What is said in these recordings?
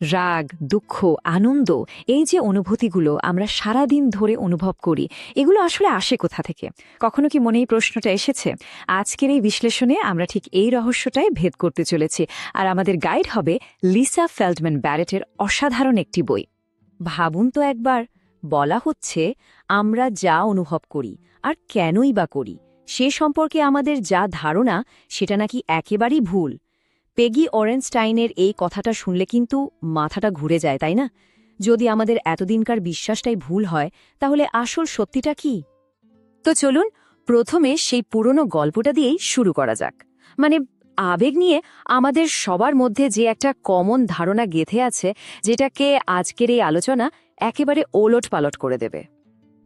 রাগ, দুঃখ, আনন্দ, এই যে অনুভূতিগুলো আমরা সারাদিন ধরে অনুভব করি, এগুলো আসলে আসে কোথা থেকে? কখনো কি মনে এই প্রশ্নটা এসেছে? আজকের এই বিশ্লেষণে আমরা ঠিক এই রহস্যটাই ভেদ করতে চলেছি, আর আমাদের গাইড হবে লিসা ফেল্ডম্যান ব্যারেটের অসাধারণ একটি বই। ভাবুন তো একবার, বলা হচ্ছে আমরা যা অনুভব করি আর কেনই বা করি সে সম্পর্কে আমাদের যা ধারণা সেটা নাকি একেবারেই ভুল। পেগি অরেনস্টাইনের এই কথাটা শুনলে কিন্তু মাথাটা ঘুরে যায়, তাই না? যদি আমাদের এতদিনকার বিশ্বাসটাই ভুল হয়, তাহলে আসল সত্যিটা কি? তো চলুন প্রথমে সেই পুরনো গল্পটা দিয়েই শুরু করা যাক। মানে, আবেগ নিয়ে আমাদের সবার মধ্যে যে একটা কমন ধারণা গেঁথে আছে, যেটাকে আজকের এই আলোচনা একেবারে ওলটপালট করে দেবে।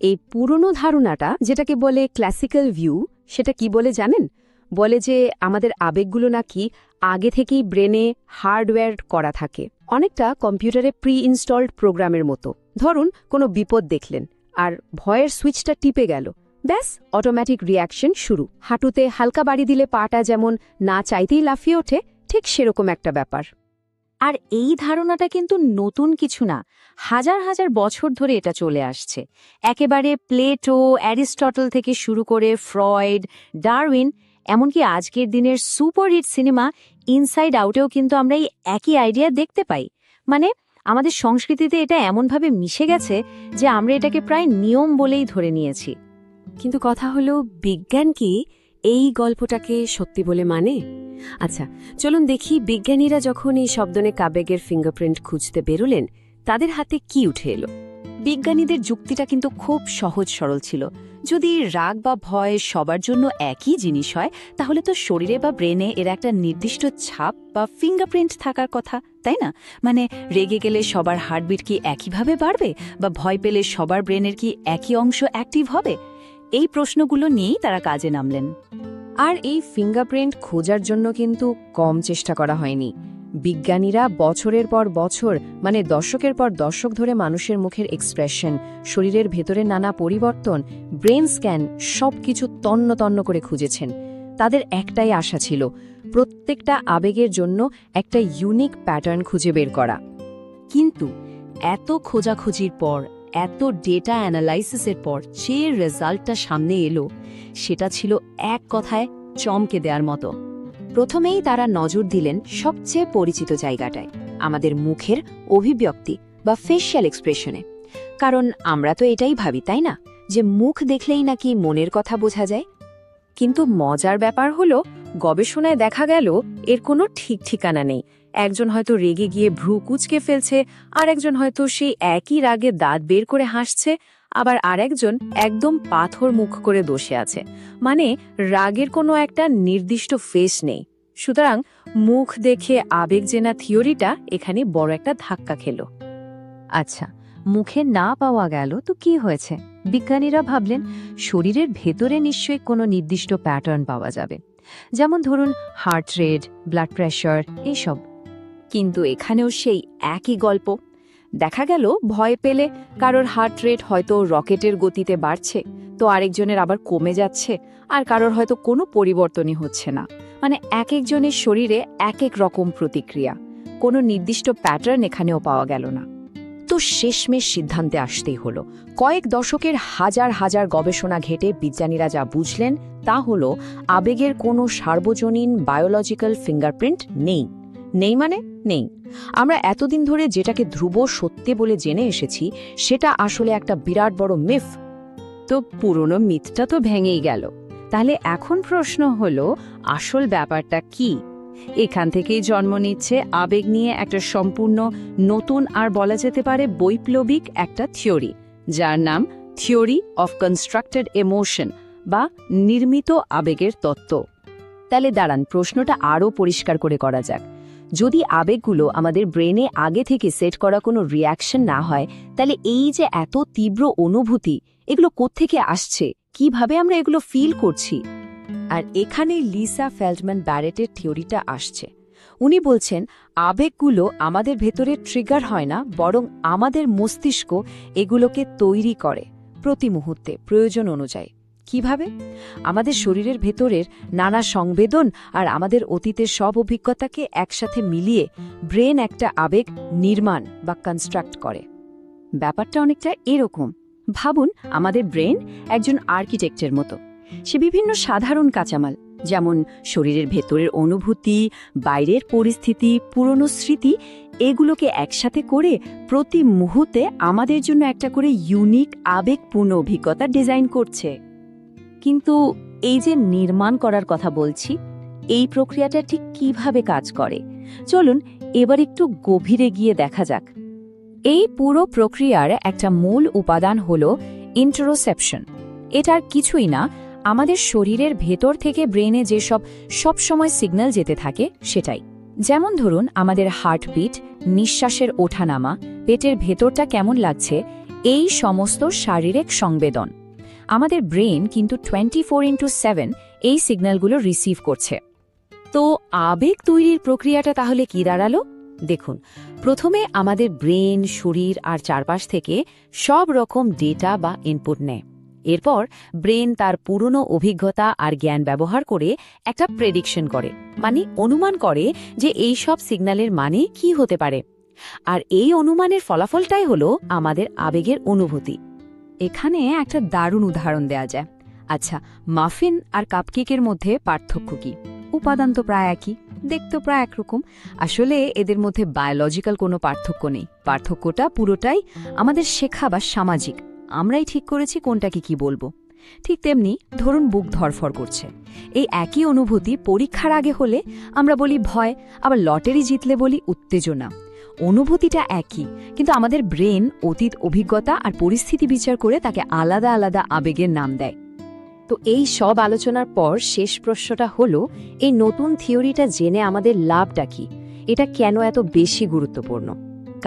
এই পুরনো ধারণাটা, যেটাকে বলে ক্লাসিক্যাল ভিউ, সেটা কি বলে জানেন? বলে যে আমাদের আবেগগুলো নাকি আগে থেকেই ব্রেনে হার্ডওয়্যার করা থাকে, অনেকটা কম্পিউটারে প্রি ইনস্টলড প্রোগ্রামের মতো। ধরুন কোনো বিপদ দেখলেন আর ভয়ের সুইচটা টিপে গেল, ব্যাস অটোমেটিক রিয়াকশন শুরু। হাঁটুতে হালকা বাড়ি দিলে পাটা যেমন না চাইতেই লাফিয়ে ওঠে, ঠিক সেরকম একটা ব্যাপার। আর এই ধারণাটা কিন্তু নতুন কিছু না, হাজার হাজার বছর ধরে এটা চলে আসছে। একেবারে প্লেটো, অ্যারিস্টটল থেকে শুরু করে ফ্রয়েড, ডারউইন, এমনকি আজকের দিনের সুপারহিট সিনেমা ইনসাইড আউটেও কিন্তু আমরা এই একই আইডিয়া দেখতে পাই। মানে, আমাদের সংস্কৃতিতে এটা এমনভাবে মিশে গেছে যে আমরা এটাকে প্রায় নিয়ম বলেই ধরে নিয়েছি। কিন্তু কথা হলো, বিজ্ঞান কি এই গল্পটাকে সত্যি বলে মানে? আচ্ছা, চলুন দেখি বিজ্ঞানীরা যখন এই শব্দনে আবেগের ফিঙ্গারপ্রিন্ট খুঁজতে বেরোলেন, তাদের হাতে কি উঠে এলো। বিজ্ঞানীদের যুক্তিটা কিন্তু খুব সহজ সরল ছিল। যদি রাগ বা ভয় সবার জন্য একই জিনিস হয়, তাহলে তো শরীরে বা ব্রেনে এর একটা নির্দিষ্ট ছাপ বা ফিঙ্গারপ্রিন্ট থাকার কথা, তাই না? মানে, রেগে গেলে সবার হার্টবিট কি একইভাবে বাড়বে, বা ভয় পেলে সবার ব্রেনের কি একই অংশ অ্যাক্টিভ হবে? এই প্রশ্নগুলো নিয়েই তারা কাজে নামলেন। আর এই ফিঙ্গারপ্রিন্ট খোঁজার জন্য কিন্তু কম চেষ্টা করা হয়নি। বিজ্ঞানীরা বছরের পর বছর, মানে দশকের পর দশক ধরে মানুষের মুখের এক্সপ্রেশন, শরীরের ভেতরে নানা পরিবর্তন, ব্রেন স্ক্যান, সবকিছু তন্ন তন্ন করে খুঁজেছেন। তাদের একটাই আশা ছিল, প্রত্যেকটা আবেগের জন্য একটা ইউনিক প্যাটার্ন খুঁজে বের করা। কিন্তু এত খোঁজাখুঁজির পর, এত ডেটা অ্যানালাইসিসের পর যে রেজাল্টটা সামনে এলো, সেটা ছিল এক কথায় চমকে দেওয়ার মতো। প্রথমেই তারা নজর দিলেন সবচেয়ে পরিচিত জায়গাটায়, আমাদের মুখের অভিব্যক্তি বা ফেশিয়াল এক্সপ্রেশনে। কারণ আমরা তো এটাই ভাবি, তাই না, যে মুখ দেখলেই নাকি মনের কথা বোঝা যায়। কিন্তু মজার ব্যাপার হলো, গবেষণায় দেখা গেল এর কোনো ঠিক ঠিকানা নেই। একজন হয়তো রেগে গিয়ে ভ্রু কুঁচকে ফেলছে, আর একজন হয়তো সেই একই রাগে দাঁত বের করে হাসছে, আবার আরেকজন একদম পাথর মুখ করে বসে আছে। মানে, রাগের কোনো একটা নির্দিষ্ট ফেস নেই। সুতরাং মুখ দেখে আবেগ জেনা থিওরিটা এখানে বড় একটা ধাক্কা খেল। আচ্ছা, মুখে না পাওয়া গেল তো কি হয়েছে? বিজ্ঞানীরা ভাবলেন শরীরের ভেতরে নিশ্চয়ই কোনো নির্দিষ্ট প্যাটার্ন পাওয়া যাবে, যেমন ধরুন হার্ট রেট, ব্লাড প্রেশার, এইসব। কিন্তু এখানেও সেই একই গল্প। দেখা গেল ভয় পেলে কারোর হার্ট রেট হয়তো রকেটের গতিতে বাড়ছে, তো আরেকজনের আবার কমে যাচ্ছে, আর কারোর হয়তো কোনো পরিবর্তনই হচ্ছে না। মানে, এক একজনের শরীরে এক এক রকম প্রতিক্রিয়া, কোনো নির্দিষ্ট প্যাটার্ন এখানেও পাওয়া গেল না। তো শেষমেশ সিদ্ধান্তে আসতেই হলো। কয়েক দশকের হাজার হাজার গবেষণা ঘেঁটে বিজ্ঞানীরা যা বুঝলেন তা হলো, আবেগের কোনো সার্বজনীন বায়োলজিক্যাল ফিঙ্গারপ্রিন্ট নেই। নেই মানে নেই। আমরা এতদিন ধরে যেটাকে ধ্রুব সত্যি বলে জেনে এসেছি, সেটা আসলে একটা বিরাট বড় মিথ। তো পুরনো মিথটা তো ভেঙেই গেল। তাহলে এখন প্রশ্ন হলো, আসল ব্যাপারটা কি? এখান থেকেই জন্ম নিচ্ছে আবেগ নিয়ে একটা সম্পূর্ণ নতুন, আর বলা যেতে পারে বৈপ্লবিক একটা থিওরি, যার নাম থিওরি অফ কনস্ট্রাক্টেড ইমোশন বা নির্মিত আবেগের তত্ত্ব। তাহলে দাঁড়ান, প্রশ্নটা আরও পরিষ্কার করে করা যাক। যদি আবেগগুলো আমাদের ব্রেনে আগে থেকে সেট করা কোনো রিয়াকশন না হয়, তাহলে এই যে এত তীব্র অনুভূতি, এগুলো কোত্থেকে আসছে, কিভাবে আমরা এগুলো ফিল করছি? আর এখানে লিসা ফেল্ডম্যান ব্যারেটের থিওরিটা আসছে। উনি বলছেন আবেগগুলো আমাদের ভেতরে ট্রিগার হয় না, বরং আমাদের মস্তিষ্ক এগুলোকে তৈরি করে প্রতি মুহূর্তে প্রয়োজন অনুযায়ী। কিভাবে? আমাদের শরীরের ভেতরের নানা সংবেদন আর আমাদের অতীতের সব অভিজ্ঞতাকে একসাথে মিলিয়ে ব্রেন একটা আবেগ নির্মাণ বা কনস্ট্রাক্ট করে। ব্যাপারটা অনেকটা এরকম। ভাবুন, আমাদের ব্রেন একজন আর্কিটেক্টের মতো। সে বিভিন্ন সাধারণ কাঁচামাল, যেমন শরীরের ভেতরের অনুভূতি, বাইরের পরিস্থিতি, পুরনো স্মৃতি, এগুলোকে একসাথে করে প্রতি মুহূর্তে আমাদের জন্য একটা করে ইউনিক আবেগপূর্ণ অভিজ্ঞতা ডিজাইন করছে। কিন্তু এই যে নির্মাণ করার কথা বলছি, এই প্রক্রিয়াটা ঠিক কিভাবে কাজ করে? চলুন এবার একটু গভীরে গিয়ে দেখা যাক। এই পুরো প্রক্রিয়ার একটা মূল উপাদান হল ইন্টারোসেপশন। এটার কিছুই না, আমাদের শরীরের ভেতর থেকে ব্রেনে যেসব সবসময় সিগন্যাল যেতে থাকে সেটাই। যেমন ধরুন, আমাদের হার্টবিট, নিঃশ্বাসের ওঠানামা, পেটের ভেতরটা কেমন লাগছে, এই সমস্ত শারীরিক সংবেদন। আমাদের ব্রেন কিন্তু 24/7 এই সিগন্যালগুলো রিসিভ করছে। তো আবেগ তৈরির প্রক্রিয়াটা তাহলে কি দাঁড়ালো? দেখুন, প্রথমে আমাদের ব্রেন, শরীর আর চারপাশ থেকে সব রকম ডেটা বা ইনপুট নেয়। এরপর ব্রেন তার পুরনো অভিজ্ঞতা আর জ্ঞান ব্যবহার করে একটা প্রেডিকশন করে, মানে অনুমান করে যে এই সব সিগন্যালের মানে কি হতে পারে। আর এই অনুমানের ফলাফলটাই হলো আমাদের আবেগের অনুভূতি। এখানে একটা দারুণ উদাহরণ দেয়া যায়। আচ্ছা, মাফিন আর কাপকেকের মধ্যে পার্থক্য কি? উপাদান তো প্রায় একই, দেখতে প্রায় একরকম। আসলে এদের মধ্যে বায়োলজিক্যাল কোনো পার্থক্য নেই। পার্থক্যটা পুরোটাই আমাদের শেখা বা সামাজিক। আমরাই ঠিক করেছি কোনটাকে কি বলবো। ঠিক তেমনি ধরুন, বুক ধড়ফড় করছে, এই একই অনুভূতি পরীক্ষার আগে হলে আমরা বলি ভয়, আবার লটারি জিতলে বলি উত্তেজনা। অনুভূতিটা একই, কিন্তু আমাদের ব্রেন অতীত অভিজ্ঞতা আর পরিস্থিতি বিচার করে তাকে আলাদা আলাদা আবেগের নাম দেয়। তো এই সব আলোচনার পর শেষ প্রশ্নটা হলো, এই নতুন থিওরিটা জেনে আমাদের লাভটা কি? এটা কেন এত বেশি গুরুত্বপূর্ণ?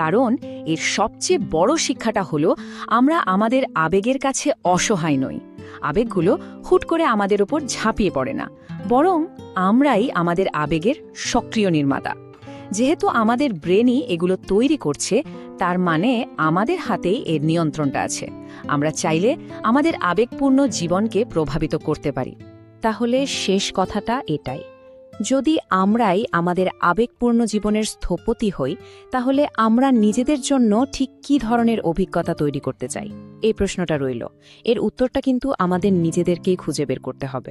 কারণ এর সবচেয়ে বড় শিক্ষাটা হলো, আমরা আমাদের আবেগের কাছে অসহায় নই। আবেগগুলো হুট করে আমাদের ওপর ঝাঁপিয়ে পড়ে না, বরং আমরাই আমাদের আবেগের সক্রিয় নির্মাতা। যেহেতু আমাদের ব্রেনই এগুলো তৈরি করছে, তার মানে আমাদের হাতেই এর নিয়ন্ত্রণটা আছে। আমরা চাইলে আমাদের আবেগপূর্ণ জীবনকে প্রভাবিত করতে পারি। তাহলে শেষ কথাটা এটাই, যদি আমরাই আমাদের আবেগপূর্ণ জীবনের স্থপতি হই, তাহলে আমরা নিজেদের জন্য ঠিক কী ধরনের অভিজ্ঞতা তৈরি করতে চাই? এই প্রশ্নটা রইল। এর উত্তরটা কিন্তু আমাদের নিজেদেরকেই খুঁজে বের করতে হবে।